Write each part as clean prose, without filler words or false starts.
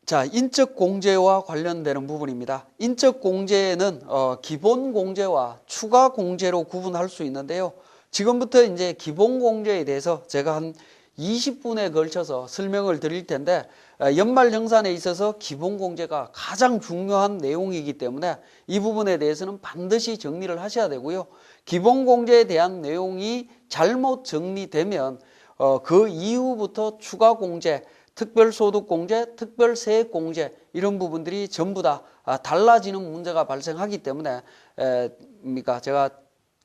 자, 인적 공제와 관련되는 부분입니다. 인적 공제는 기본 공제와 추가 공제로 구분할 수 있는데요. 지금부터 이제 기본 공제에 대해서 제가 한 20분에 걸쳐서 설명을 드릴 텐데, 연말 정산에 있어서 기본 공제가 가장 중요한 내용이기 때문에 이 부분에 대해서는 반드시 정리를 하셔야 되고요. 기본 공제에 대한 내용이 잘못 정리되면 그 이후부터 추가 공제, 특별소득공제, 특별세액공제 이런 부분들이 전부 다 달라지는 문제가 발생하기 때문에 제가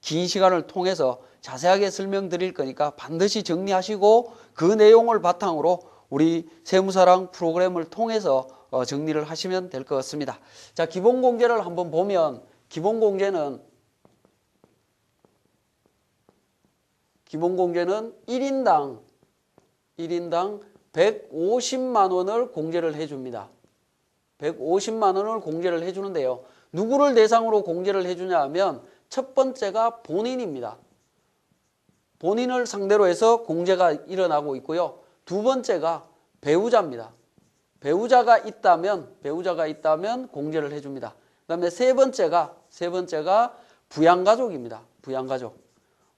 긴 시간을 통해서 자세하게 설명드릴 거니까 반드시 정리하시고 그 내용을 바탕으로 우리 세무사랑 프로그램을 통해서 정리를 하시면 될 것 같습니다. 자, 기본공제를 한번 보면 기본공제는 1인당 150만 원을 공제를 해줍니다. 150만 원을 공제를 해주는데요. 누구를 대상으로 공제를 해주냐 하면 첫 번째가 본인입니다. 본인을 상대로 해서 공제가 일어나고 있고요. 두 번째가 배우자입니다. 배우자가 있다면 공제를 해줍니다. 그 다음에 세 번째가 부양가족입니다.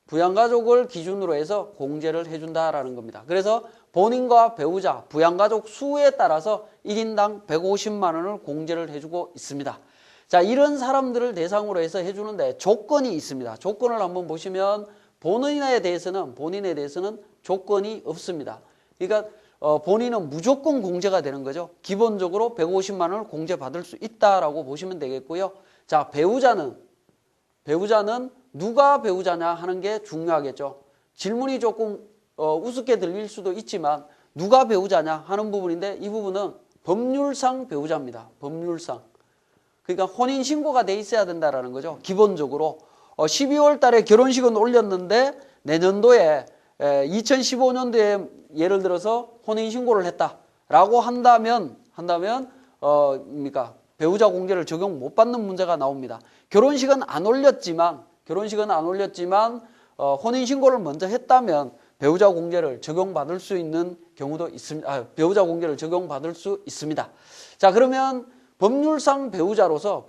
부양가족을 기준으로 해서 공제를 해준다라는 겁니다. 그래서 본인과 배우자, 부양가족 수에 따라서 1인당 150만 원을 공제를 해주고 있습니다. 자, 이런 사람들을 대상으로 해서 해주는데 조건이 있습니다. 조건을 한번 보시면 본인에 대해서는 조건이 없습니다. 그러니까 본인은 무조건 공제가 되는 거죠. 기본적으로 150만 원을 공제받을 수 있다라고 보시면 되겠고요. 자, 배우자는 누가 배우자냐 하는 게 중요하겠죠. 질문이 조금 우습게 들릴 수도 있지만 누가 배우자냐 하는 부분인데 이 부분은 법률상 배우자입니다. 법률상. 그러니까 혼인신고가 돼 있어야 된다라는 거죠. 기본적으로 12월 달에 결혼식은 올렸는데 내년도에 2015년도에 예를 들어서 혼인신고를 했다라고 한다면 배우자 공제를 적용 못 받는 문제가 나옵니다. 결혼식은 안 올렸지만 혼인신고를 먼저 했다면 배우자 공제를 적용받을 수 있는 경우도 있습니다. 배우자 공제를 적용받을 수 있습니다. 자, 그러면 법률상 배우자로서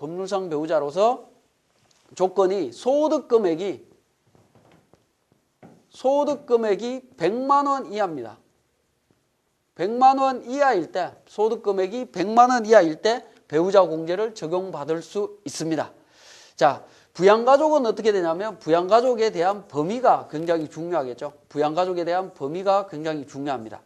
조건이 소득 금액이 100만 원 이하입니다. 100만 원 이하일 때, 소득 금액이 100만 원 이하일 때 배우자 공제를 적용받을 수 있습니다. 자, 부양가족은 어떻게 되냐면 부양가족에 대한 범위가 굉장히 중요하겠죠. 부양가족에 대한 범위가 굉장히 중요합니다.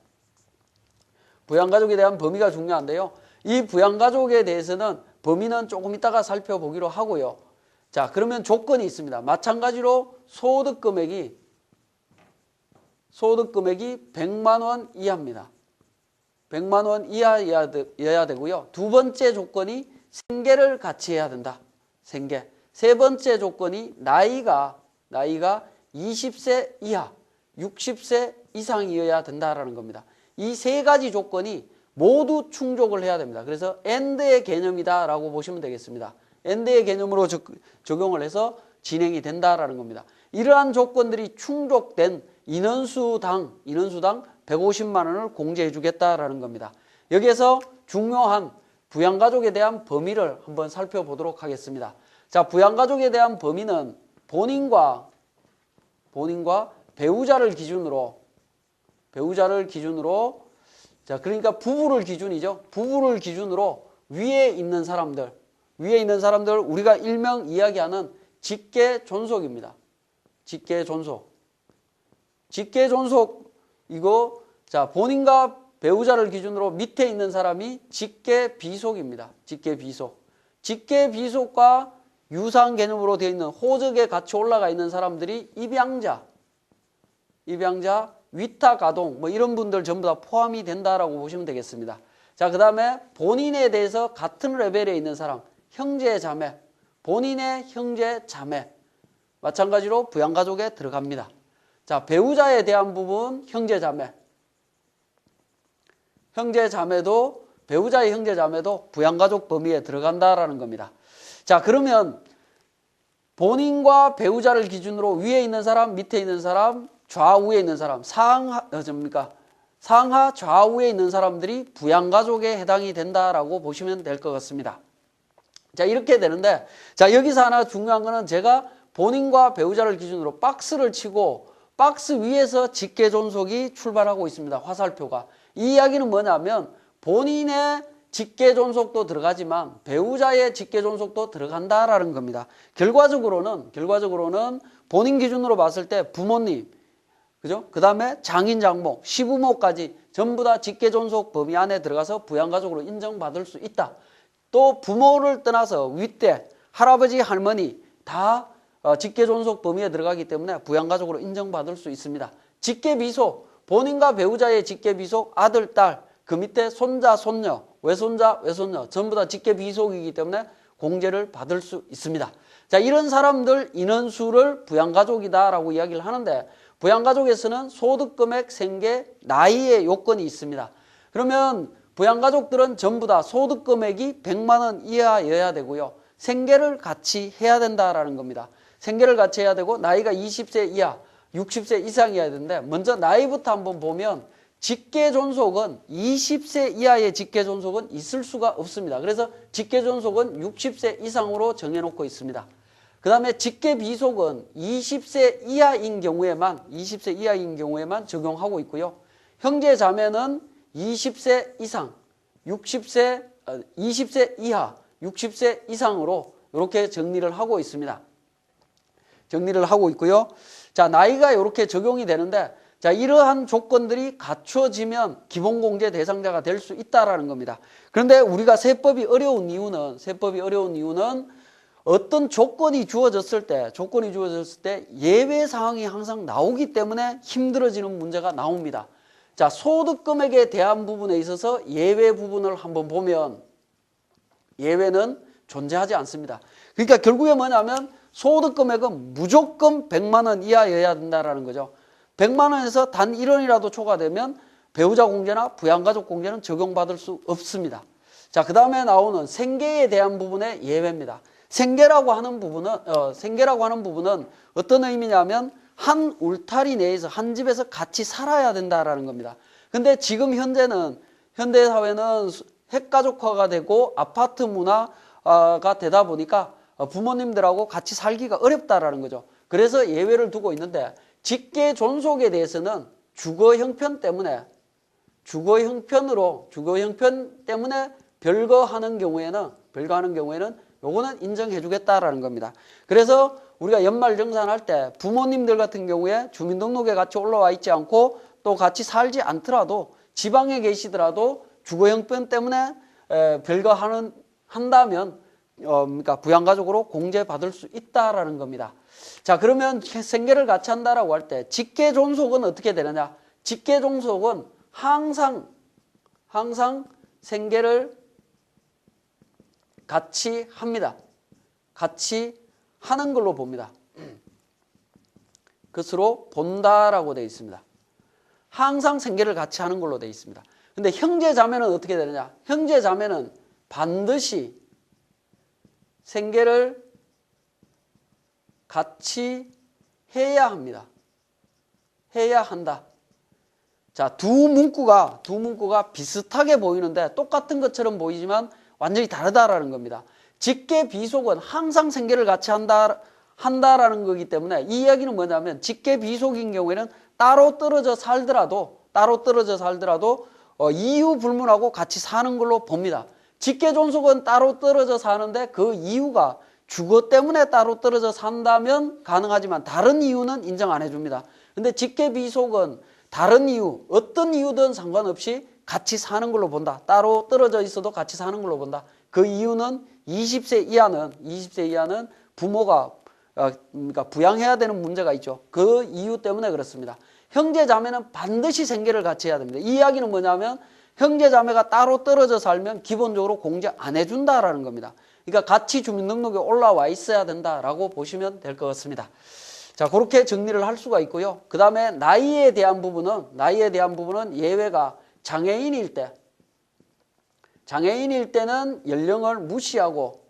부양가족에 대한 범위가 중요한데요. 이 부양가족에 대해서는 범위는 조금 이따가 살펴보기로 하고요. 자, 그러면 조건이 있습니다. 마찬가지로 소득 금액이 100만 원 이하입니다. 100만 원 이하여야 되고요. 두 번째 조건이 생계를 같이 해야 된다. 생계. 세 번째 조건이 나이가 20세 이하, 60세 이상이어야 된다라는 겁니다. 이 세 가지 조건이 모두 충족을 해야 됩니다. 그래서 AND의 개념이다라고 보시면 되겠습니다. AND의 개념으로 적용을 해서 진행이 된다라는 겁니다. 이러한 조건들이 충족된 인원수당 150만 원을 공제해 주겠다라는 겁니다. 여기에서 중요한 부양가족에 대한 범위를 한번 살펴보도록 하겠습니다. 자, 부양가족에 대한 범위는 본인과 배우자를 기준으로 자, 그러니까 부부를 기준으로 위에 있는 사람들 우리가 일명 이야기하는 직계존속입니다. 직계존속 이거 자, 본인과 배우자를 기준으로 밑에 있는 사람이 직계비속입니다. 직계비속과 유사한 개념으로 되어 있는 호적에 같이 올라가 있는 사람들이 입양자, 위탁아동 이런 분들 전부 다 포함이 된다라고 보시면 되겠습니다. 자, 그 다음에 본인에 대해서 같은 레벨에 있는 사람, 형제자매, 본인의 형제자매 마찬가지로 부양가족에 들어갑니다. 자, 배우자에 대한 부분 배우자의 형제자매도 부양가족 범위에 들어간다라는 겁니다. 자, 그러면 본인과 배우자를 기준으로 위에 있는 사람, 밑에 있는 사람, 좌우에 있는 사람, 상하 좌우에 있는 사람들이 부양가족에 해당이 된다라고 보시면 될 것 같습니다. 자, 이렇게 되는데, 자, 여기서 하나 중요한 거는 제가 본인과 배우자를 기준으로 박스를 치고 박스 위에서 직계존속이 출발하고 있습니다. 화살표가. 이 이야기는 뭐냐면 본인의 직계존속도 들어가지만 배우자의 직계존속도 들어간다라는 겁니다. 결과적으로는 본인 기준으로 봤을 때 부모님, 그죠? 그 다음에 장인, 장모, 시부모까지 전부 다 직계존속 범위 안에 들어가서 부양가족으로 인정받을 수 있다. 또 부모를 떠나서 윗대, 할아버지, 할머니 다 직계존속 범위에 들어가기 때문에 부양가족으로 인정받을 수 있습니다. 직계비속, 본인과 배우자의 직계비속, 아들, 딸, 그 밑에 손자, 손녀, 외손자, 외손녀 전부 다 직계비속이기 때문에 공제를 받을 수 있습니다. 자, 이런 사람들 인원수를 부양가족이다라고 이야기를 하는데 부양가족에서는 소득금액, 생계, 나이의 요건이 있습니다. 그러면 부양가족들은 전부 다 소득금액이 100만 원 이하여야 되고요. 생계를 같이 해야 된다라는 겁니다. 생계를 같이 해야 되고 나이가 20세 이하, 60세 이상이어야 되는데 먼저 나이부터 한번 보면 직계존속은 20세 이하의 직계존속은 있을 수가 없습니다. 그래서 직계존속은 60세 이상으로 정해놓고 있습니다. 그 다음에 직계비속은 20세 이하인 경우에만 적용하고 있고요. 형제 자매는 20세 이상, 20세 이하, 60세 이상으로 이렇게 정리를 하고 있습니다. 정리를 하고 있고요. 자, 나이가 이렇게 적용이 되는데 자, 이러한 조건들이 갖춰지면 기본공제 대상자가 될 수 있다라는 겁니다. 그런데 우리가 세법이 어려운 이유는 어떤 조건이 주어졌을 때 예외 사항이 항상 나오기 때문에 힘들어지는 문제가 나옵니다. 자, 소득금액에 대한 부분에 있어서 예외 부분을 한번 보면 예외는 존재하지 않습니다. 그러니까 결국에 뭐냐면 소득금액은 무조건 100만 원 이하여야 된다라는 거죠. 100만 원에서 단 1원이라도 초과되면 배우자 공제나 부양가족 공제는 적용받을 수 없습니다. 자, 그 다음에 나오는 생계에 대한 부분의 예외입니다. 생계라고 하는 부분은 어떤 의미냐면 한 울타리 내에서 한 집에서 같이 살아야 된다라는 겁니다. 근데 지금 현대 사회는 핵가족화가 되고 아파트 문화가 되다 보니까 부모님들하고 같이 살기가 어렵다라는 거죠. 그래서 예외를 두고 있는데 직계존속에 대해서는 주거 형편 때문에 별거하는 경우에는 요거는 인정해 주겠다라는 겁니다. 그래서 우리가 연말정산할 때 부모님들 같은 경우에 주민등록에 같이 올라와 있지 않고 또 같이 살지 않더라도 지방에 계시더라도 주거 형편 때문에 한다면 그러니까 부양가족으로 공제받을 수 있다라는 겁니다. 자, 그러면 생계를 같이 한다라고 할 때 직계존속은 어떻게 되느냐? 직계존속은 항상 생계를 같이 합니다. 같이 하는 걸로 봅니다. 그것으로 본다라고 되어 있습니다. 항상 생계를 같이 하는 걸로 되어 있습니다. 근데 형제 자매는 어떻게 되느냐? 형제 자매는 반드시 생계를 같이 해야 합니다. 해야 한다. 자, 두 문구가 비슷하게 보이는데 똑같은 것처럼 보이지만 완전히 다르다라는 겁니다. 직계비속은 항상 생계를 같이 한다라는 거기 때문에 이 이야기는 뭐냐면 직계비속인 경우에는 따로 떨어져 살더라도 이유 불문하고 같이 사는 걸로 봅니다. 직계존속은 따로 떨어져 사는데 그 이유가 주거 때문에 따로 떨어져 산다면 가능하지만 다른 이유는 인정 안 해줍니다. 근데 직계비속은 다른 이유, 어떤 이유든 상관없이 같이 사는 걸로 본다. 따로 떨어져 있어도 같이 사는 걸로 본다. 그 이유는 20세 이하는 부모가 그러니까 부양해야 되는 문제가 있죠. 그 이유 때문에 그렇습니다. 형제 자매는 반드시 생계를 같이 해야 됩니다. 이 이야기는 뭐냐면 형제 자매가 따로 떨어져 살면 기본적으로 공제 안 해준다라는 겁니다. 그러니까 같이 주민등록에 올라와 있어야 된다라고 보시면 될 것 같습니다. 자, 그렇게 정리를 할 수가 있고요. 그 다음에 나이에 대한 부분은 예외가 장애인일 때는 연령을 무시하고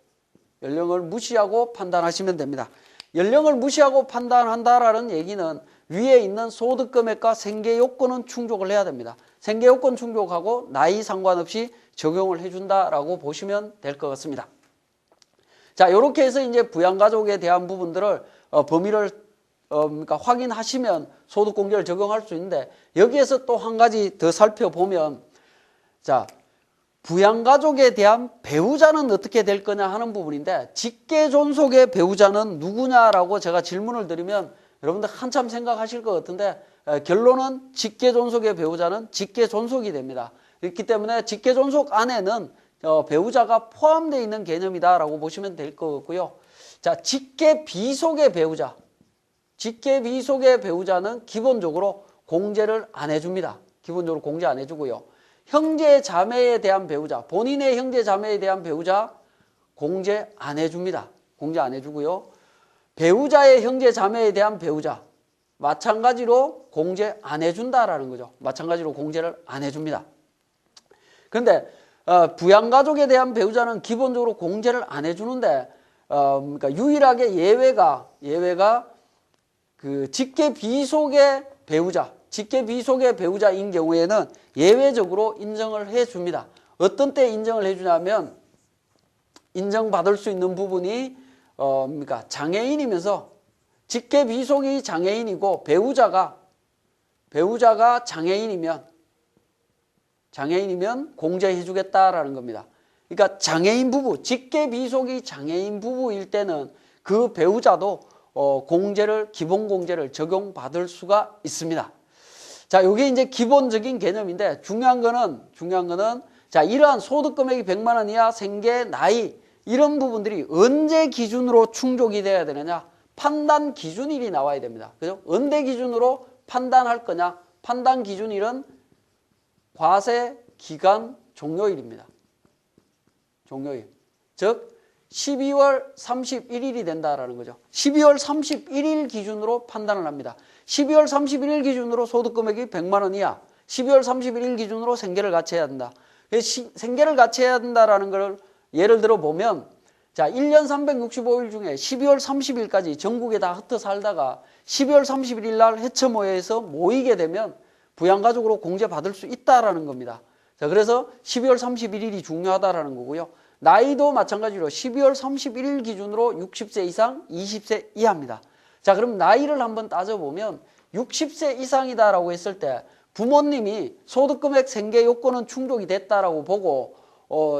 판단하시면 됩니다. 연령을 무시하고 판단한다라는 얘기는 위에 있는 소득금액과 생계 요건은 충족을 해야 됩니다. 생계요건 충족하고 나이 상관없이 적용을 해준다라고 보시면 될 것 같습니다. 자, 이렇게 해서 이제 부양가족에 대한 부분들을 범위를 그러니까 확인하시면 소득공제를 적용할 수 있는데, 여기에서 또 한 가지 더 살펴보면, 자, 부양가족에 대한 배우자는 어떻게 될 거냐 하는 부분인데, 직계존속의 배우자는 누구냐라고 제가 질문을 드리면 여러분들 한참 생각하실 것 같은데, 결론은 직계존속의 배우자는 직계존속이 됩니다. 그렇기 때문에 직계존속 안에는 배우자가 포함되어 있는 개념이다라고 보시면 될 것 같고요. 자, 직계비속의 배우자. 직계비속의 배우자는 기본적으로 공제를 안 해줍니다. 기본적으로 공제 안 해주고요. 형제 자매에 대한 배우자, 본인의 형제 자매에 대한 배우자 공제 안 해줍니다. 공제 안 해주고요. 배우자의 형제 자매에 대한 배우자 마찬가지로 공제 안 해준다라는 거죠. 마찬가지로 공제를 안 해줍니다. 그런데 부양가족에 대한 배우자는 기본적으로 공제를 안 해주는데, 그러니까 유일하게 예외가 그 직계비속의 배우자, 직계비속의 배우자인 경우에는 예외적으로 인정을 해줍니다. 어떤 때 인정을 해주냐면, 인정받을 수 있는 부분이 그러니까 장애인이면서 직계비속이 장애인이고 배우자가 장애인이면 공제해주겠다라는 겁니다. 그러니까 장애인 부부, 직계비속이 장애인 부부일 때는 그 배우자도 기본공제를 적용받을 수가 있습니다. 자, 이게 이제 기본적인 개념인데, 중요한 거는 자, 이러한 소득금액이 100만 원 이하, 생계, 나이 이런 부분들이 언제 기준으로 충족이 돼야 되느냐? 판단 기준일이 나와야 됩니다. 그죠? 언제 기준으로 판단할 거냐? 판단 기준일은 과세 기간 종료일입니다. 종료일. 즉 12월 31일이 된다라는 거죠. 12월 31일 기준으로 판단을 합니다. 12월 31일 기준으로 소득금액이 100만 원 이하, 12월 31일 기준으로 생계를 같이 해야 된다. 생계를 같이 해야 된다라는 걸 예를 들어 보면, 자, 1년 365일 중에 12월 30일까지 전국에 다 흩어 살다가 12월 31일 날 해처모여서 모이게 되면 부양가족으로 공제받을 수 있다라는 겁니다. 자, 그래서 12월 31일이 중요하다라는 거고요. 나이도 마찬가지로 12월 31일 기준으로 60세 이상, 20세 이하입니다. 자, 그럼 나이를 한번 따져보면 60세 이상이다라고 했을 때 부모님이 소득금액 생계 요건은 충족이 됐다라고 보고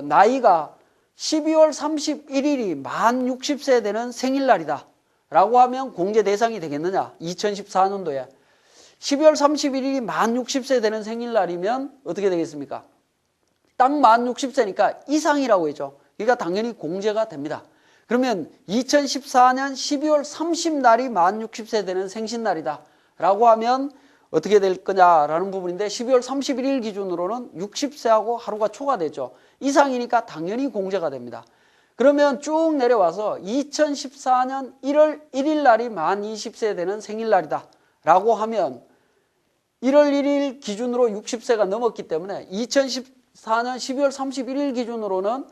나이가 12월 31일이 만 60세 되는 생일날이다 라고 하면 공제 대상이 되겠느냐? 2014년도에 12월 31일이 만 60세 되는 생일날이면 어떻게 되겠습니까? 딱 만 60세니까 이상이라고 했죠. 그러니까 당연히 공제가 됩니다. 그러면 2014년 12월 30날이 만 60세 되는 생신날이다 라고 하면 어떻게 될 거냐라는 부분인데, 12월 31일 기준으로는 60세하고 하루가 초과되죠. 이상이니까 당연히 공제가 됩니다. 그러면 쭉 내려와서 2014년 1월 1일 날이 만 20세 되는 생일날이다 라고 하면 1월 1일 기준으로 60세가 넘었기 때문에 2014년 12월 31일 기준으로는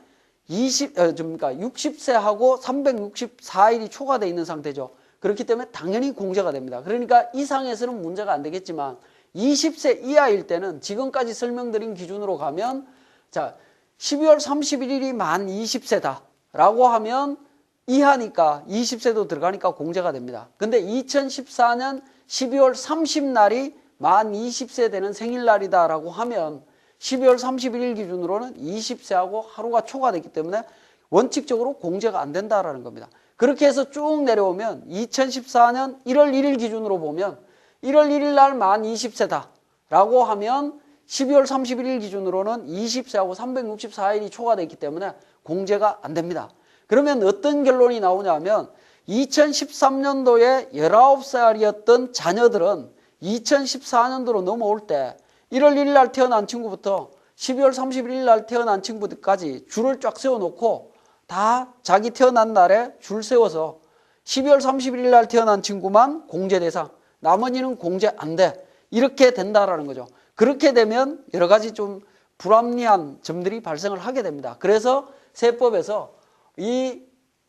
60세하고 364일이 초과되어 있는 상태죠. 그렇기 때문에 당연히 공제가 됩니다. 그러니까 이상에서는 문제가 안 되겠지만 20세 이하일 때는 지금까지 설명드린 기준으로 가면, 자, 12월 31일이 만 20세다 라고 하면 이하니까 20세도 들어가니까 공제가 됩니다. 근데 2014년 12월 30날이 만 20세 되는 생일날이다 라고 하면 12월 31일 기준으로는 20세하고 하루가 초과됐기 때문에 원칙적으로 공제가 안 된다라는 겁니다. 그렇게 해서 쭉 내려오면 2014년 1월 1일 기준으로 보면 1월 1일 날 만 20세다 라고 하면 12월 31일 기준으로는 20세하고 364일이 초과됐기 때문에 공제가 안 됩니다. 그러면 어떤 결론이 나오냐면 2013년도에 19살이었던 자녀들은 2014년도로 넘어올 때 1월 1일 날 태어난 친구부터 12월 31일 날 태어난 친구들까지 줄을 쫙 세워놓고 다 자기 태어난 날에 줄 세워서 12월 31일 날 태어난 친구만 공제 대상, 나머지는 공제 안 돼. 이렇게 된다라는 거죠. 그렇게 되면 여러 가지 좀 불합리한 점들이 발생을 하게 됩니다. 그래서 세법에서 이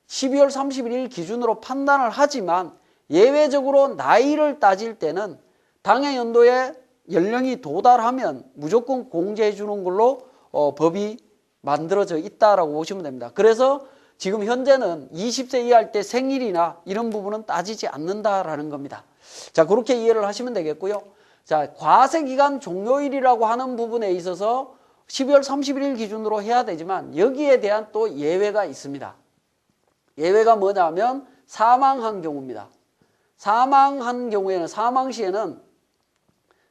12월 31일 기준으로 판단을 하지만 예외적으로 나이를 따질 때는 당해 연도에 연령이 도달하면 무조건 공제해 주는 걸로 법이 만들어져 있다라고 보시면 됩니다. 그래서 지금 현재는 20세 이하일 때 생일이나 이런 부분은 따지지 않는다라는 겁니다. 자, 그렇게 이해를 하시면 되겠고요. 자, 과세기간 종료일이라고 하는 부분에 있어서 12월 31일 기준으로 해야 되지만 여기에 대한 또 예외가 있습니다. 예외가 뭐냐면 사망한 경우입니다. 사망한 경우에는 사망 시에는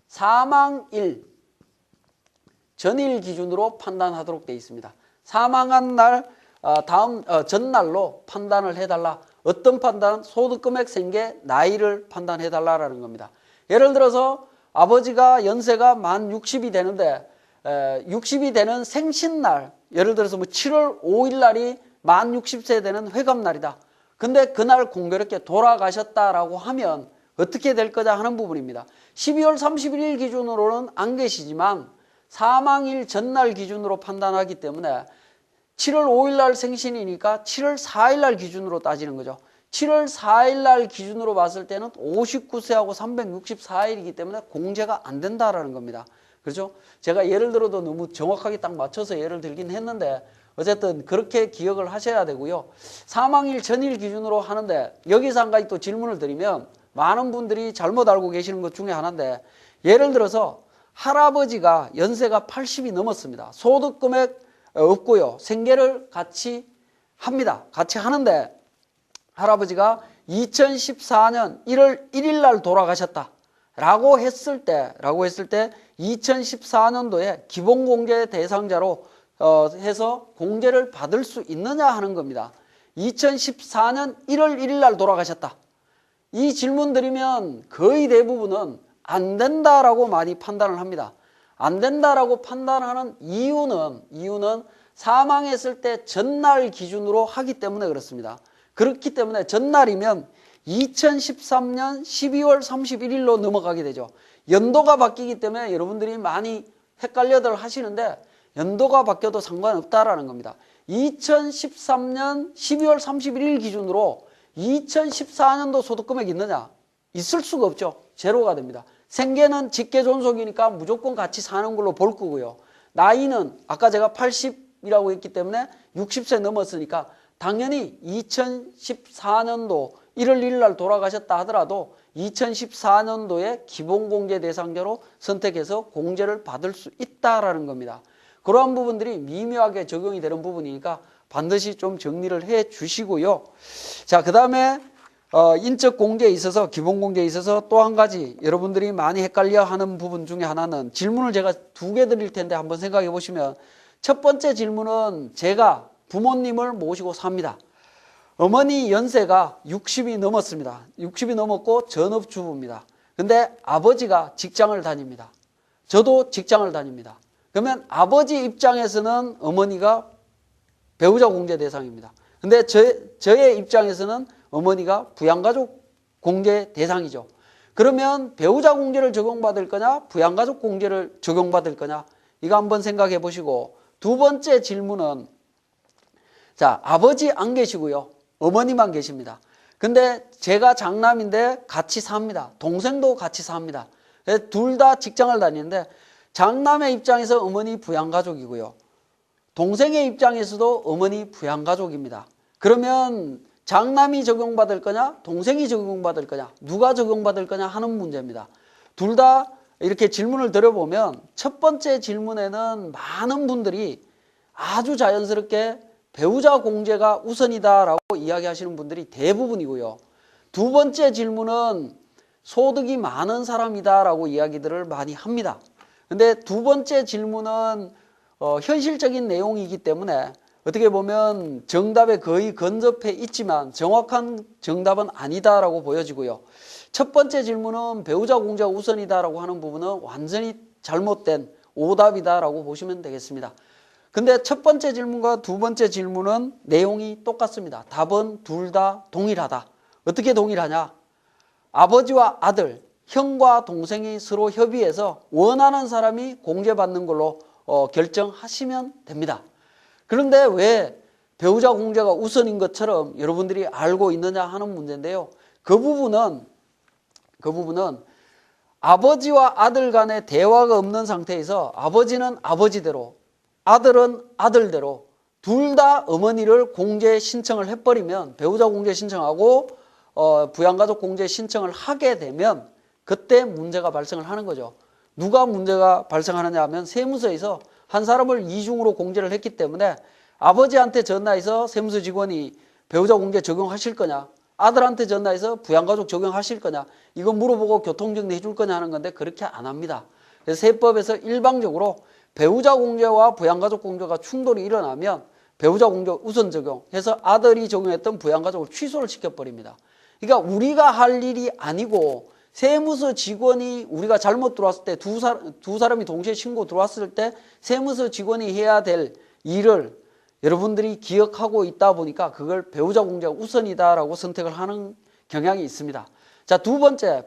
사망일 전일 기준으로 판단하도록 되어 있습니다. 사망한 날 전날로 판단을 해달라. 어떤 판단? 소득금액, 생계, 나이를 판단해달라는 겁니다. 예를 들어서 아버지가 연세가 만 60이 되는데 60이 되는 생신날, 예를 들어서 뭐 7월 5일 날이 만 60세 되는 회갑날이다. 근데 그날 공교롭게 돌아가셨다라고 하면 어떻게 될 거냐 하는 부분입니다. 12월 31일 기준으로는 안 계시지만 사망일 전날 기준으로 판단하기 때문에 7월 5일 날 생신이니까 7월 4일 날 기준으로 따지는 거죠. 7월 4일 날 기준으로 봤을 때는 59세하고 364일이기 때문에 공제가 안 된다라는 겁니다. 그렇죠? 제가 예를 들어도 너무 정확하게 딱 맞춰서 예를 들긴 했는데 어쨌든 그렇게 기억을 하셔야 되고요. 사망일 전일 기준으로 하는데 여기서 한 가지 또 질문을 드리면 많은 분들이 잘못 알고 계시는 것 중에 하나인데 예를 들어서 할아버지가 연세가 80이 넘었습니다. 소득금액 없고요. 생계를 같이 합니다. 같이 하는데 할아버지가 2014년 1월 1일 날 돌아가셨다. 라고 했을 때 2014년도에 기본공제 대상자로 해서 공제를 받을 수 있느냐 하는 겁니다. 2014년 1월 1일 날 돌아가셨다. 이 질문 드리면 거의 대부분은 안 된다라고 많이 판단을 합니다. 안 된다라고 판단하는 이유는 사망했을 때 전날 기준으로 하기 때문에 그렇습니다. 그렇기 때문에 전날이면 2013년 12월 31일로 넘어가게 되죠. 연도가 바뀌기 때문에 여러분들이 많이 헷갈려들 하시는데 연도가 바뀌어도 상관없다라는 겁니다. 2013년 12월 31일 기준으로 2014년도 소득금액이 있느냐? 있을 수가 없죠. 제로가 됩니다. 생계는 직계존속이니까 무조건 같이 사는 걸로 볼 거고요. 나이는 아까 제가 80이라고 했기 때문에 60세 넘었으니까 당연히 2014년도 1월 1일 날 돌아가셨다 하더라도 2014년도에 기본공제 대상자로 선택해서 공제를 받을 수 있다라는 겁니다. 그러한 부분들이 미묘하게 적용이 되는 부분이니까 반드시 좀 정리를 해 주시고요. 자, 그 다음에 인적 공제에 있어서 기본공제에 있어서 또 한 가지 여러분들이 많이 헷갈려 하는 부분 중에 하나는 질문을 제가 2개 드릴 텐데 한번 생각해 보시면 첫 번째 질문은 제가 부모님을 모시고 삽니다. 어머니 연세가 60이 넘었습니다. 60이 넘었고 전업주부입니다. 근데 아버지가 직장을 다닙니다. 저도 직장을 다닙니다. 그러면 아버지 입장에서는 어머니가 배우자 공제 대상입니다. 근데 저의 입장에서는 어머니가 부양가족 공제 대상이죠. 그러면 배우자 공제를 적용받을 거냐 부양가족 공제를 적용받을 거냐 이거 한번 생각해 보시고 두 번째 질문은 자, 아버지 안 계시고요. 어머니만 계십니다. 근데 제가 장남인데 같이 삽니다. 동생도 같이 삽니다. 둘 다 직장을 다니는데 장남의 입장에서 어머니 부양가족이고요. 동생의 입장에서도 어머니 부양가족입니다. 그러면 장남이 적용받을 거냐 동생이 적용받을 거냐 누가 적용받을 거냐 하는 문제입니다. 둘 다 이렇게 질문을 드려보면 첫 번째 질문에는 많은 분들이 아주 자연스럽게 배우자 공제가 우선이다라고 이야기하시는 분들이 대부분이고요. 두 번째 질문은 소득이 많은 사람이다라고 이야기들을 많이 합니다. 근데 두 번째 질문은 현실적인 내용이기 때문에 어떻게 보면 정답에 거의 근접해 있지만 정확한 정답은 아니다라고 보여지고요. 첫 번째 질문은 배우자 공제가 우선이다라고 하는 부분은 완전히 잘못된 오답이다라고 보시면 되겠습니다. 근데 첫 번째 질문과 두 번째 질문은 내용이 똑같습니다. 답은 둘 다 동일하다. 어떻게 동일하냐? 아버지와 아들, 형과 동생이 서로 협의해서 원하는 사람이 공제받는 걸로 결정하시면 됩니다. 그런데 왜 배우자 공제가 우선인 것처럼 여러분들이 알고 있느냐 하는 문제인데요. 그 부분은 아버지와 아들 간의 대화가 없는 상태에서 아버지는 아버지대로, 아들은 아들대로 둘 다 어머니를 공제 신청을 해버리면, 배우자 공제 신청하고 부양가족 공제 신청을 하게 되면 그때 문제가 발생을 하는 거죠. 누가 문제가 발생하느냐 하면, 세무서에서 한 사람을 이중으로 공제를 했기 때문에 아버지한테 전화해서 세무서 직원이 배우자 공제 적용하실 거냐, 아들한테 전화해서 부양가족 적용하실 거냐, 이거 물어보고 교통정리 해줄 거냐 하는 건데, 그렇게 안 합니다. 그래서 세법에서 일방적으로 배우자 공제와 부양가족 공제가 충돌이 일어나면 배우자 공제 우선 적용해서 아들이 적용했던 부양가족을 취소를 시켜버립니다. 그러니까 우리가 할 일이 아니고, 세무서 직원이, 우리가 잘못 들어왔을 때 두 사람이 동시에 신고 들어왔을 때 세무서 직원이 해야 될 일을 여러분들이 기억하고 있다 보니까 그걸 배우자 공제가 우선이다라고 선택을 하는 경향이 있습니다. 자, 두 번째,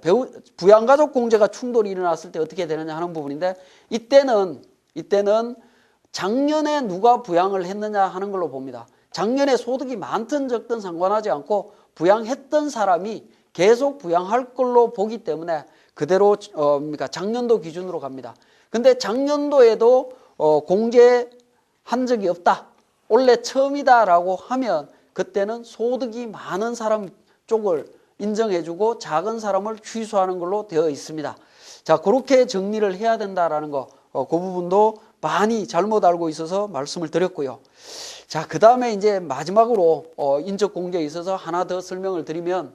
부양가족 공제가 충돌이 일어났을 때 어떻게 되느냐 하는 부분인데, 이때는 작년에 누가 부양을 했느냐 하는 걸로 봅니다. 작년에 소득이 많든 적든 상관하지 않고 부양했던 사람이 계속 부양할 걸로 보기 때문에 그대로 그러니까 작년도 기준으로 갑니다. 근데 작년도에도 공제한 적이 없다, 올해 처음이다라고 하면 그때는 소득이 많은 사람 쪽을 인정해주고 작은 사람을 취소하는 걸로 되어 있습니다. 자, 그렇게 정리를 해야 된다라는 거, 그 부분도 많이 잘못 알고 있어서 말씀을 드렸고요. 자, 그 다음에 이제 마지막으로 인적 공제에 있어서 하나 더 설명을 드리면,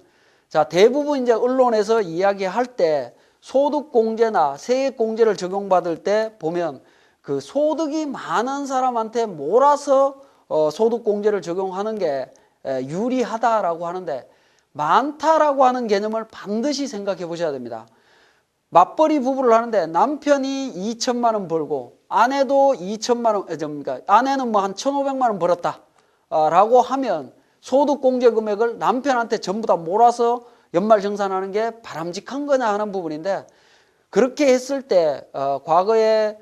자, 대부분 이제 언론에서 이야기할 때 소득 공제나 세액 공제를 적용받을 때 보면 그 소득이 많은 사람한테 몰아서 소득 공제를 적용하는 게 유리하다라고 하는데, 많다라고 하는 개념을 반드시 생각해 보셔야 됩니다. 맞벌이 부부를 하는데 남편이 2천만 원 벌고 아내도 2천만 원, 그러니까 아내는 뭐 한 1,500만 원 벌었다 라고 하면 소득 공제 금액을 남편한테 전부 다 몰아서 연말 정산하는 게 바람직한 거냐 하는 부분인데, 그렇게 했을 때 과거에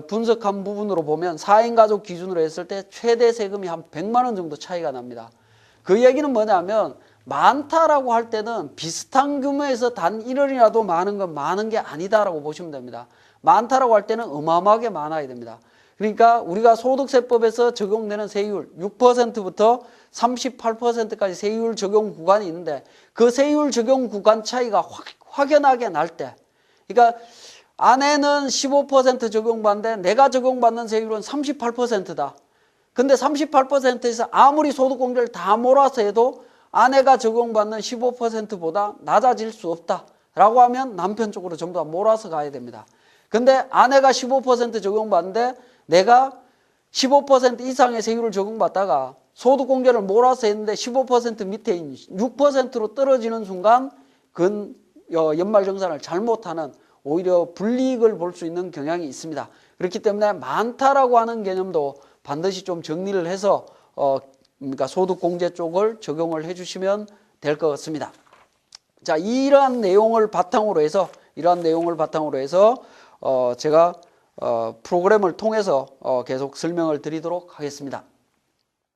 분석한 부분으로 보면 4인 가족 기준으로 했을 때 최대 세금이 한 100만 원 정도 차이가 납니다. 그 얘기는 뭐냐면, 많다라고 할 때는 비슷한 규모에서 단 1원이라도 많은 건 많은 게 아니다라고 보시면 됩니다. 많다라고 할 때는 어마어마하게 많아야 됩니다. 그러니까 우리가 소득세법에서 적용되는 세율 6%부터 38%까지 세율 적용 구간이 있는데, 그 세율 적용 구간 차이가 확연하게 날 때, 그러니까 아내는 15% 적용받는데 내가 적용받는 세율은 38%다. 근데 38%에서 아무리 소득공제를 다 몰아서 해도 아내가 적용받는 15%보다 낮아질 수 없다라고 하면 남편 쪽으로 전부 다 몰아서 가야 됩니다. 근데 아내가 15% 적용받는데 내가 15% 이상의 세율을 적용받다가 소득공제를 몰아서 했는데 15% 밑에 6%로 떨어지는 순간 그건 연말정산을 잘못하는, 오히려 불이익을 볼 수 있는 경향이 있습니다. 그렇기 때문에 많다라고 하는 개념도 반드시 좀 정리를 해서 그러니까 소득공제 쪽을 적용을 해주시면 될 것 같습니다. 자, 이러한 내용을 바탕으로 해서 제가 프로그램을 통해서 계속 설명을 드리도록 하겠습니다.